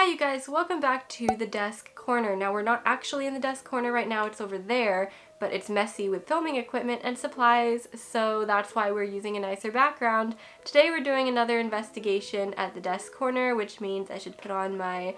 Hi you guys, welcome back to the desk corner. Now we're not actually in the desk corner right now, it's over there, but it's messy with filming equipment and supplies, so that's why we're using a nicer background. Today we're doing another investigation at the desk corner, which means I should put on my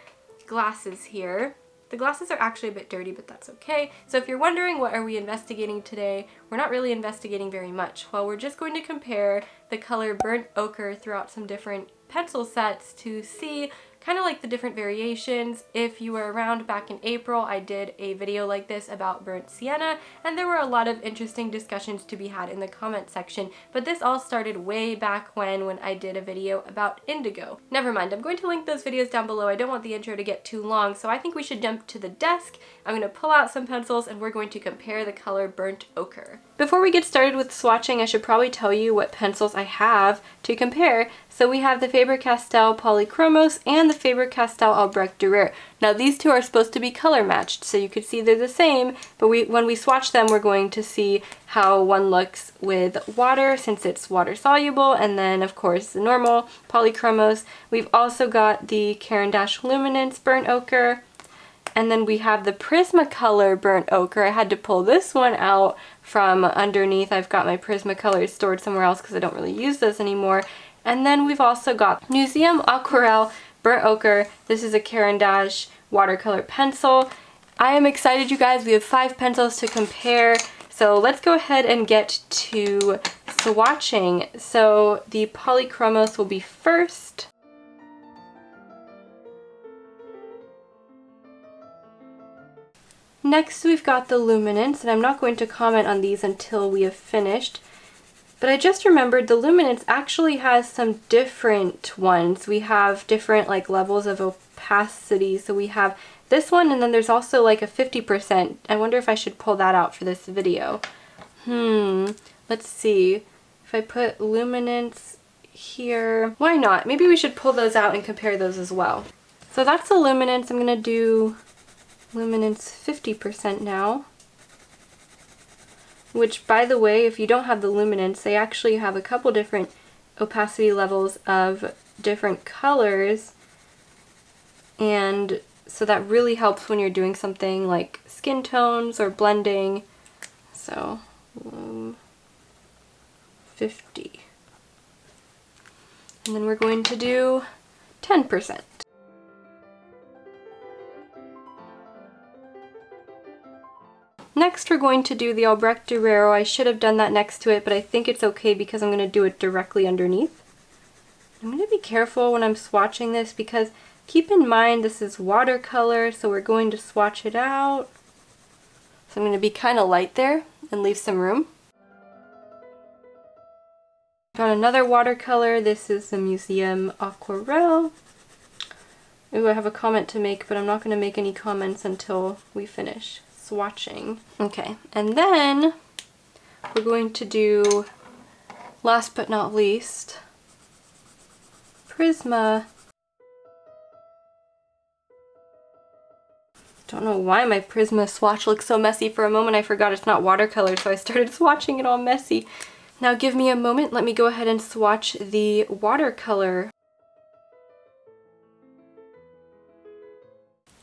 glasses here. The glasses are actually a bit dirty, but that's okay. So if you're wondering what are we investigating today, we're not really investigating very much. Well, we're just going to compare the color Burnt Ochre throughout some different pencil sets to see kind of like the different variations. If you were around back in April, I did a video like this about burnt sienna, and there were a lot of interesting discussions to be had in the comment section, but this all started way back when I did a video about indigo. Never mind, I'm going to link those videos down below. I don't want the intro to get too long, so I think we should jump to the desk. I'm going to pull out some pencils and we're going to compare the color Burnt Ochre. Before we get started with swatching, I should probably tell you what pencils I have to compare. So we have the Faber Castell Polychromos and the Faber Castell Albrecht Durer. Now these two are supposed to be color matched, so you could see they're the same, but when we swatch them, we're going to see how one looks with water, since it's water soluble, and then of course the normal Polychromos. We've also got the Caran Luminance Burnt Ochre, and then we have the Prismacolor Burnt Ochre. I had to pull this one out from underneath. I've got my Prismacolors stored somewhere else because I don't really use those anymore. And then we've also got Museum Aquarelle Burnt Ochre. This is a Caran watercolor pencil. I am excited, you guys. We have 5 pencils to compare. So let's go ahead and get to swatching. So the Polychromos will be first. Next we've got the Luminance, and I'm not going to comment on these until we have finished. But I just remembered the Luminance actually has some different ones. We have different like levels of opacity. So we have this one, and then there's also like a 50%. I wonder if I should pull that out for this video. Let's see. If I put Luminance here, why not? Maybe we should pull those out and compare those as well. So that's the Luminance. I'm gonna do Luminance 50% now. Which, by the way, if you don't have the Luminance, they actually have a couple different opacity levels of different colors, and so that really helps when you're doing something like skin tones or blending. So 50, and then we're going to do 10%. Next we're going to do the Albrecht Durer. I should have done that next to it, but I think it's okay because I'm going to do it directly underneath. I'm going to be careful when I'm swatching this because keep in mind this is watercolor, so we're going to swatch it out. So I'm going to be kind of light there and leave some room. Got another watercolor. This is the Museum Aquarelle. Ooh, I have a comment to make, but I'm not going to make any comments until we finish swatching. Okay, and then we're going to do, last but not least, Prisma. Don't know why my Prisma swatch looks so messy. For a moment I forgot it's not watercolor, so I started swatching it all messy. Now give me a moment, let me go ahead and swatch the watercolor.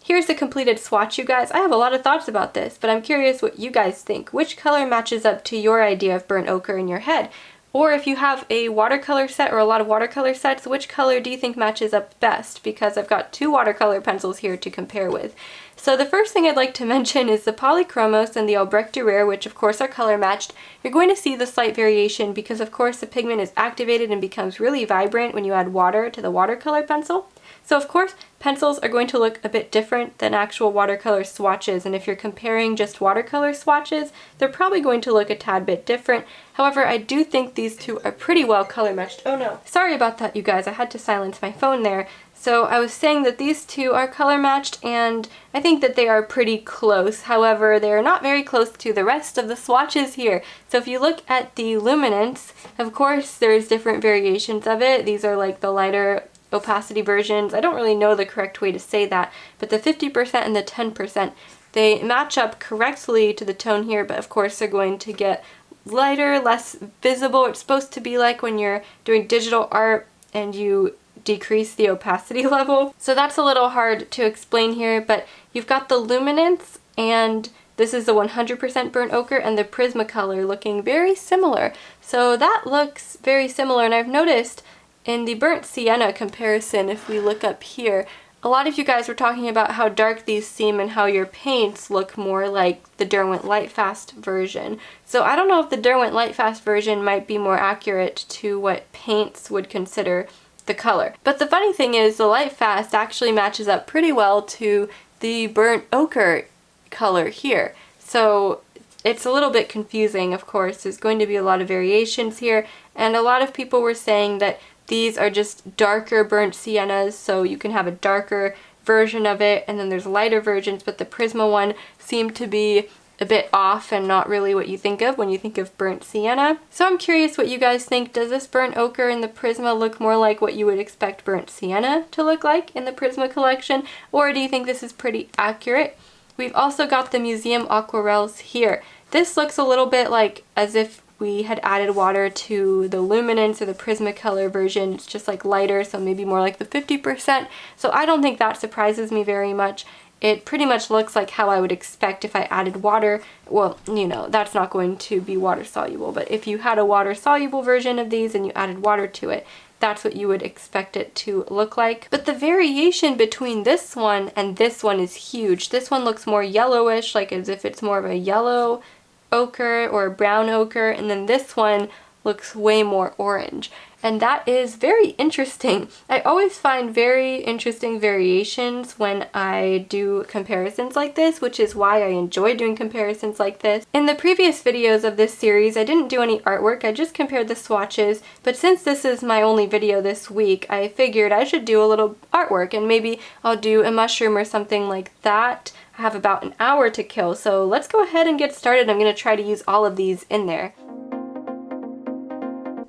Here's the completed swatch, you guys. I have a lot of thoughts about this, but I'm curious what you guys think. Which color matches up to your idea of burnt ochre in your head? Or if you have a watercolor set or a lot of watercolor sets, which color do you think matches up best? Because I've got 2 watercolor pencils here to compare with. So the first thing I'd like to mention is the Polychromos and the Albrecht Durer, which of course are color matched. You're going to see the slight variation because of course the pigment is activated and becomes really vibrant when you add water to the watercolor pencil. So of course, pencils are going to look a bit different than actual watercolor swatches, and if you're comparing just watercolor swatches, they're probably going to look a tad bit different. However, I do think these two are pretty well color matched. Oh no, sorry about that, you guys. I had to silence my phone there. So I was saying that these two are color matched, and I think that they are pretty close. However, they are not very close to the rest of the swatches here. So if you look at the Luminance, of course, there's different variations of it. These are like the lighter opacity versions. I don't really know the correct way to say that, but the 50% and the 10%, they match up correctly to the tone here, but of course they're going to get lighter, less visible. It's supposed to be like when you're doing digital art and you decrease the opacity level. So that's a little hard to explain here, but you've got the Luminance, and this is the 100% burnt ochre, and the Prismacolor looking very similar. So that looks very similar, and I've noticed in the burnt sienna comparison, if we look up here, a lot of you guys were talking about how dark these seem and how your paints look more like the Derwent Lightfast version. So I don't know if the Derwent Lightfast version might be more accurate to what paints would consider the color. But the funny thing is the Lightfast actually matches up pretty well to the burnt ochre color here. So it's a little bit confusing, of course. There's going to be a lot of variations here, and a lot of people were saying that these are just darker burnt siennas, so you can have a darker version of it, and then there's lighter versions, but the Prisma one seemed to be a bit off and not really what you think of when you think of burnt sienna. So I'm curious what you guys think. Does this burnt ochre in the Prisma look more like what you would expect burnt sienna to look like in the Prisma collection, or do you think this is pretty accurate? We've also got the Museum Aquarelles here. This looks a little bit like as if we had added water to the Luminance or the Prismacolor version. It's just like lighter, so maybe more like the 50%. So I don't think that surprises me very much. It pretty much looks like how I would expect if I added water. Well, you know, that's not going to be water soluble, but if you had a water soluble version of these and you added water to it, that's what you would expect it to look like. But the variation between this one and this one is huge. This one looks more yellowish, like as if it's more of a yellow ochre or brown ochre, and then this one looks way more orange. And that is very interesting. I always find very interesting variations when I do comparisons like this, which is why I enjoy doing comparisons like this. In the previous videos of this series, I didn't do any artwork, I just compared the swatches, but since this is my only video this week, I figured I should do a little artwork, and maybe I'll do a mushroom or something like that. I have about an hour to kill, so let's go ahead and get started. I'm going to try to use all of these in there.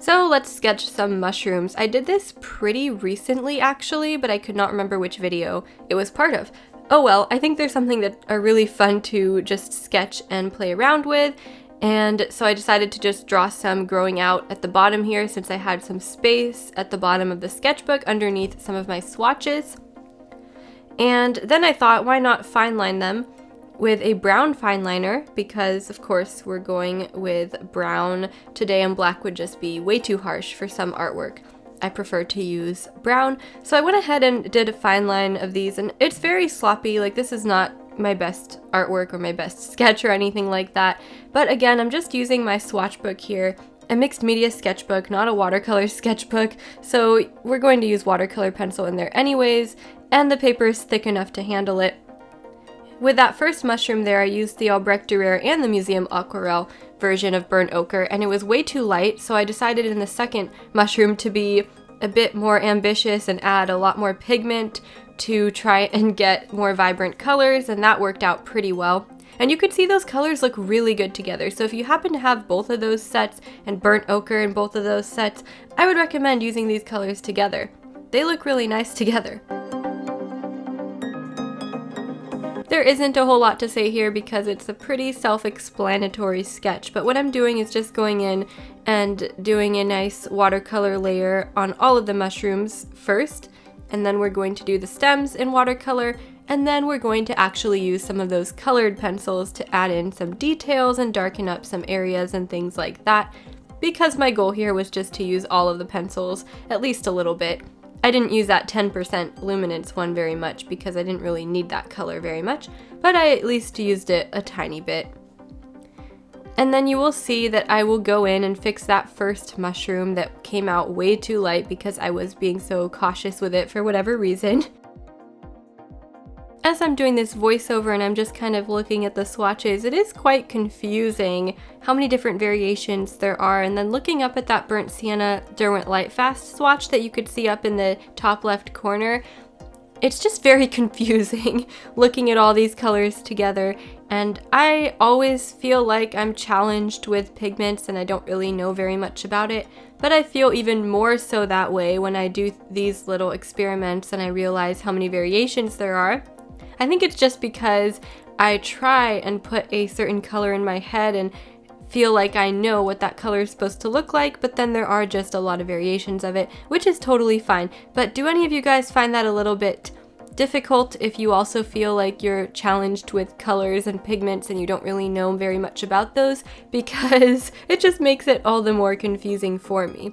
So let's sketch some mushrooms. I did this pretty recently actually, but I could not remember which video it was part of. Oh well, I think there's something that are really fun to just sketch and play around with, and so I decided to just draw some growing out at the bottom here since I had some space at the bottom of the sketchbook underneath some of my swatches. And then I thought, why not fine line them with a brown fine liner, because of course we're going with brown today and black would just be way too harsh for some artwork. I prefer to use brown, so I went ahead and did a fine line of these, and it's very sloppy. Like, this is not my best artwork or my best sketch or anything like that, but again, I'm just using my swatch book here, a mixed media sketchbook, not a watercolor sketchbook, so we're going to use watercolor pencil in there anyways, and the paper is thick enough to handle it. With that first mushroom there, I used the Albrecht Durer and the Museum Aquarelle version of Burnt Ochre, and it was way too light, so I decided in the second mushroom to be a bit more ambitious and add a lot more pigment to try and get more vibrant colors, and that worked out pretty well. And you can see those colors look really good together, so if you happen to have both of those sets and Burnt Ochre in both of those sets, I would recommend using these colors together. They look really nice together. There isn't a whole lot to say here because it's a pretty self-explanatory sketch, but what I'm doing is just going in and doing a nice watercolor layer on all of the mushrooms first, and then we're going to do the stems in watercolor, and then we're going to actually use some of those colored pencils to add in some details and darken up some areas and things like that, because my goal here was just to use all of the pencils, at least a little bit. I didn't use that 10% Luminance one very much because I didn't really need that color very much, but I at least used it a tiny bit. And then you will see that I will go in and fix that first mushroom that came out way too light because I was being so cautious with it for whatever reason. As I'm doing this voiceover and I'm just kind of looking at the swatches, it is quite confusing how many different variations there are, and then looking up at that Burnt Sienna Derwent Lightfast swatch that you could see up in the top left corner, it's just very confusing looking at all these colors together, and I always feel like I'm challenged with pigments and I don't really know very much about it, but I feel even more so that way when I do these little experiments and I realize how many variations there are. I think it's just because I try and put a certain color in my head, and feel like I know what that color is supposed to look like, but then there are just a lot of variations of it, which is totally fine. But do any of you guys find that a little bit difficult if you also feel like you're challenged with colors and pigments and you don't really know very much about those? Because it just makes it all the more confusing for me.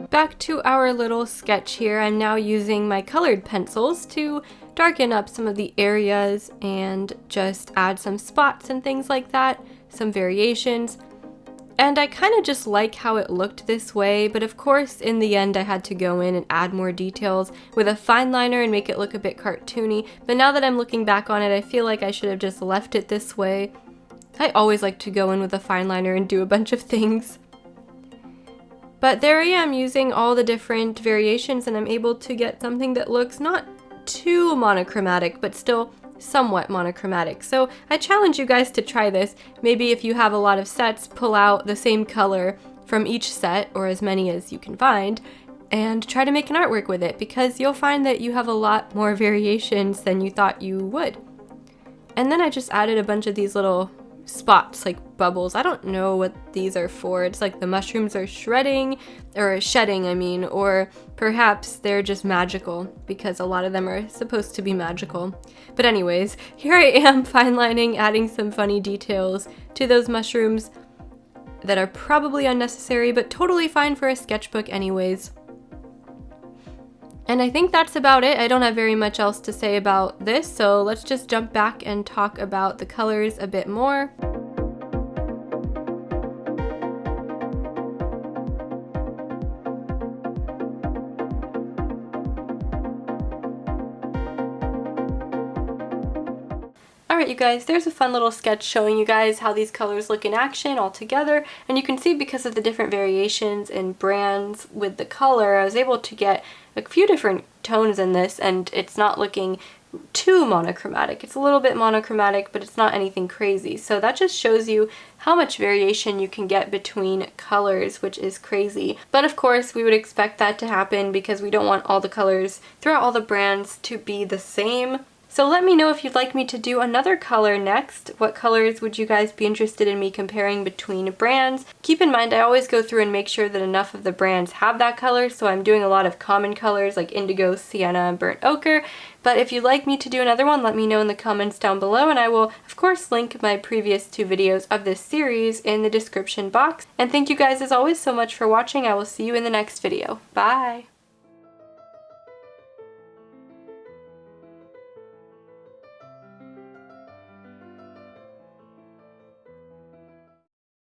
Back to our little sketch here, I'm now using my colored pencils to darken up some of the areas and just add some spots and things like that, some variations. And I kind of just like how it looked this way, but of course in the end I had to go in and add more details with a fine liner and make it look a bit cartoony. But now that I'm looking back on it, I feel like I should have just left it this way. I always like to go in with a fine liner and do a bunch of things. But there I am using all the different variations, and I'm able to get something that looks not too monochromatic, but still somewhat monochromatic. So I challenge you guys to try this. Maybe if you have a lot of sets, pull out the same color from each set, or as many as you can find, and try to make an artwork with it, because you'll find that you have a lot more variations than you thought you would. And then I just added a bunch of these little spots, like bubbles. I don't know what these are for. It's like the mushrooms are shedding, I mean, or perhaps they're just magical, because a lot of them are supposed to be magical. But anyways, here I am fine lining, adding some funny details to those mushrooms that are probably unnecessary, but totally fine for a sketchbook anyways. And I think that's about it. I don't have very much else to say about this, so let's just jump back and talk about the colors a bit more. Alright you guys, there's a fun little sketch showing you guys how these colors look in action all together, and you can see because of the different variations and brands with the color, I was able to get a few different tones in this, and it's not looking too monochromatic. It's a little bit monochromatic, but it's not anything crazy. So that just shows you how much variation you can get between colors, which is crazy. But of course, we would expect that to happen because we don't want all the colors throughout all the brands to be the same. So let me know if you'd like me to do another color next. What colors would you guys be interested in me comparing between brands? Keep in mind, I always go through and make sure that enough of the brands have that color, so I'm doing a lot of common colors like indigo, sienna, and burnt ochre. But if you'd like me to do another one, let me know in the comments down below, and I will, of course, link my previous 2 videos of this series in the description box. And thank you guys, as always, so much for watching. I will see you in the next video. Bye!